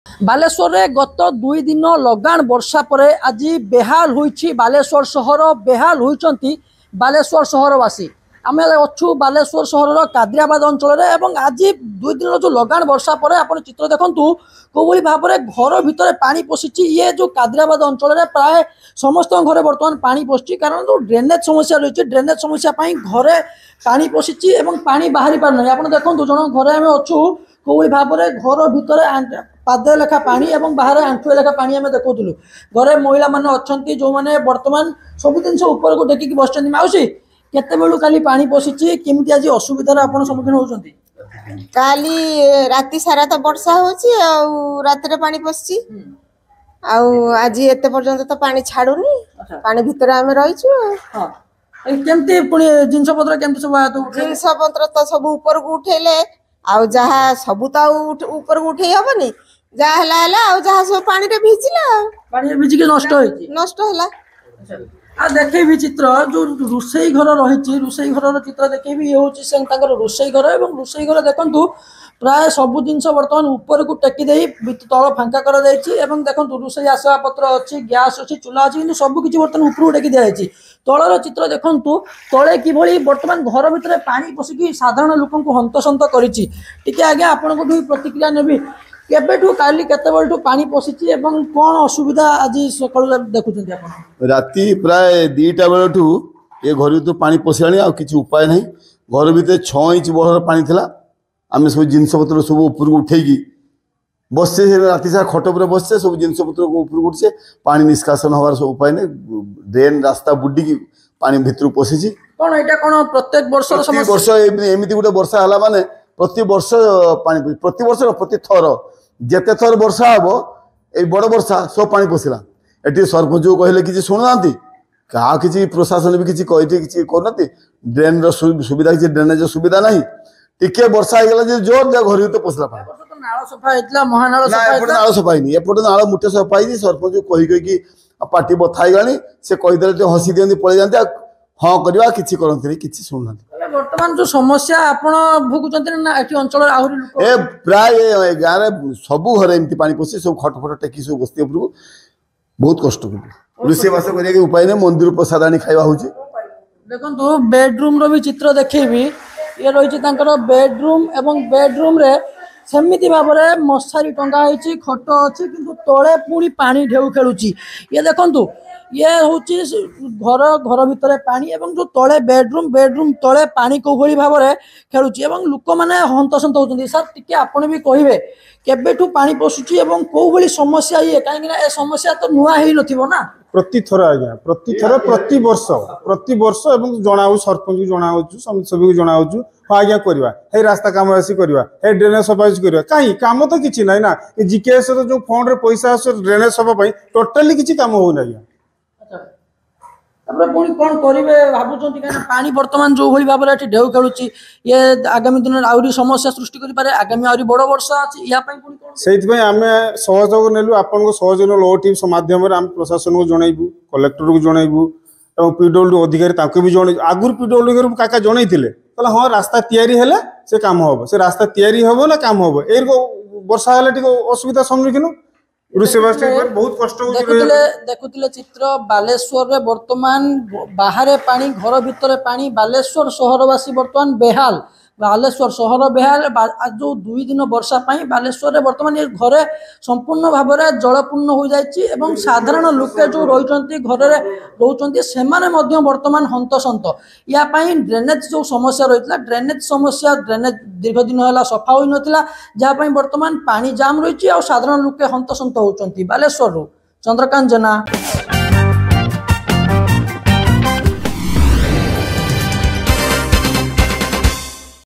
बालेश्वर रे गत 2 दिन लगाण वर्षा पर आज बेहाल होईछि बालेश्वर सहर बेहाल होईचंती बालेश्वर सहरवासी आम अच्छु बालेश्वर सहर कादरियाबाद अंचल आज 2 दिन जो लगाण वर्षा पर आप चित्र देखु कौली भाव में घर भितर पानी पशिची ये जो कादरियाबाद अंचल प्राय समस्त घरे बर्तमान पानी पशि कारण जो ड्रेनेज समस्या रही ड्रेनेज समस्या घरे पानी पशिची पानी बाहरी पार ना आप देखो जन घरे आम अच्छु कौली भाव में घर भितर पादे लेखा पानी एवं बाहर आंठुए लेखा पानी आम देखु घरे महिला मैंने अच्छा जो मैंने बर्तमान सब जिन ऊपर को टेकिक बस माउसी केते बेलू काली पानी पशिची केमिति आज असुविधार आपण सम्मुखीन होउचंती काली राति सारा तो वर्षा होची आ रात रे पानी पसची आ आज एते पर्यंत तो पानी छाडुनी पानी भीतर आमे रहिछु हां केमति पुनी जिंस पत्र केमति सब आतो जिंस पत्र तो सब ऊपर को उठेले आ जहा सब तो ऊपर को उठे हबनी जा हला हला आ जहा सब पानी रे भिजिला पानी रे भिजि के नष्ट हला आ देखेबी चित्र जो रोसई घर रही रोसई घर चित्र देखेबी ये हूँ से रोसई घर और रोसई घर देखु प्राय सब जिनस बर्तमान ऊपर को टेकी दे तल फांका कर देखो रोसई आसवा पत्र अच्छी गैस अच्छी चूल्हा अच्छी कि सबकि बर्तमान ऊपर टेकी दिखाई तलर चित्र देखु तले कि बर्तमान घर भितर पानी पशिकी साधारण लोक हंतसंत कर आज्ञा आपको प्रतिक्रिया नेबी केबेठू काली केते बेलठू पानी पशिची एवं कोन असुविधा आज सकाळ देखुछन्ती आपण राती प्राय 2टा बेलठू ये घर तो पानी पशिलानी आ किछि उपाय नहीं घर भीतर 6 इंच बहर पानी थिला आमे सब जिंस पत्र सब ऊपर उठेकी बससे राति सारा खट पर बससे सब जिंस पत्र को ऊपर उठसे पानी निष्कासन होवार सब उपाय नहीं ड्रेन रास्ता बुड्डी की पानी भीतर पशिची कोन एटा कोन प्रत्येक वर्ष समस्या वर्ष एमिति गुटे वर्षा हला माने प्रति वर्ष पानी प्रति वर्ष प्रति थर जेते थर वर्षा हम ये बड़ वर्षा सब पानी पशिला एटी सरपंच कहले कि शुणुना क्या किसी प्रशासन भी किसी किसी करना ड्रेन सुविधा किसी ड्रेनेज सुविधा नहीं टिके वर्षा होगा जोर जा घर तो पशिला पानी नाଳ ସଫା ହେଇଥିଲା ମହାନାଳ ସଫା ହେଇନି ଏପଟେ ନାଳ ମୁଠେ ସଫା ହେଇଛି ସରପଞ୍ଚ କହି ପାଟି ବଥା ହେଇଗଲାଣି ସେ କହିଦେଲେ ଟିକେ ହସି ଦିଅନ୍ତି ପଳେଇ ଯାଆନ୍ତି हाँ करवा किछि करंती किछि सुनना वर्तमान जो समस्या आपण भोगुचंती ना एठी अंचल आहुरी लोक ए प्राय गारे सब घरे एमती पानी पसी सब खटफट टेकी सब बस्ती उपरु बहुत कष्ट कर रुसे वास करिया के उपाय ने मंदिर प्रसाद आनी खाइबा होची देखंतु बेडरूम रो भी चित्र देखैबी ये रहिछि तांकर बेडरूम एवं बेडरूम रे सेमिति भाव में मशारी टंगा होती खट अच्छी किंतु तले पुणी पानी ढेउ खेलुची ये देखंतु ये हूँ घर घर भितर पानी एवं जो तले बेडरूम तले पानी कौभली भाव में खेलुची एवं लोक मैंने हंतसंत होती सर टी आपड़ भी कहे केबेठू पानी पशुची एवं कौभली समस्या ये कहीं समस्या तो नुआ ही नथिबो ना प्रति थर आज्ञा प्रति थर प्रति वर्ष एवं जनाऊ सरपंच को जनाऊ समिति सभी को जनाऊ हाँ आज्ञा करवा हे रास्ता काम आसी करवा हे ड्रेनेज सफा करवा कहीं काम तो किसी ना ना जीकेएस जो फंड रे पैसा आस ड्रेनेज सफा टोटाली किसी काम होना आज्ञा कौन करेंगे भावुं पानी बर्तमान जो भाई भाव में ढेउ खेलुची ये आगामी दिन आहरी समस्या सृष्टि करे आगामी आहरी बड़ वर्षा अच्छी से आम सहयोग नेलु आपन सहयोग लो टीम माध्यम प्रशासन को जनइबू कलेक्टर को जनइबू और पीडब्ल्यू अधिकारी भी जन आगुरी पीडब्ल्यू काका जन कहला हाँ रास्ता तैयारी हेले से काम हम से रास्ता तैयारी हम ना काम हम ए वर्षा हेले असुविधा सम्मुखीन बहुत कष्ट देखुले चित्र बालेश्वर रे वर्तमान बाहर पानी घर भितर पानी बालेश्वर सहरवासी वर्तमान बेहाल बालेश्वर सहर बेहाल जो 2 दिन वर्षा पाई बालेश्वर रे वर्तमान ये घरे संपूर्ण भाव में जलपूर्ण हो जाइए एवं साधारण लोके जो रही घर रोचंती से वर्तमान हंतसंत या ड्रेनेज जो समस्या रही ड्रेनेज समस्या ड्रेनेज दीर्घ दिन है सफा हो नाला जहाँपाई वर्तमान पानी जाम रही और साधारण लोके हंतसंत होती बालेश्वर चंद्रकांत जेना।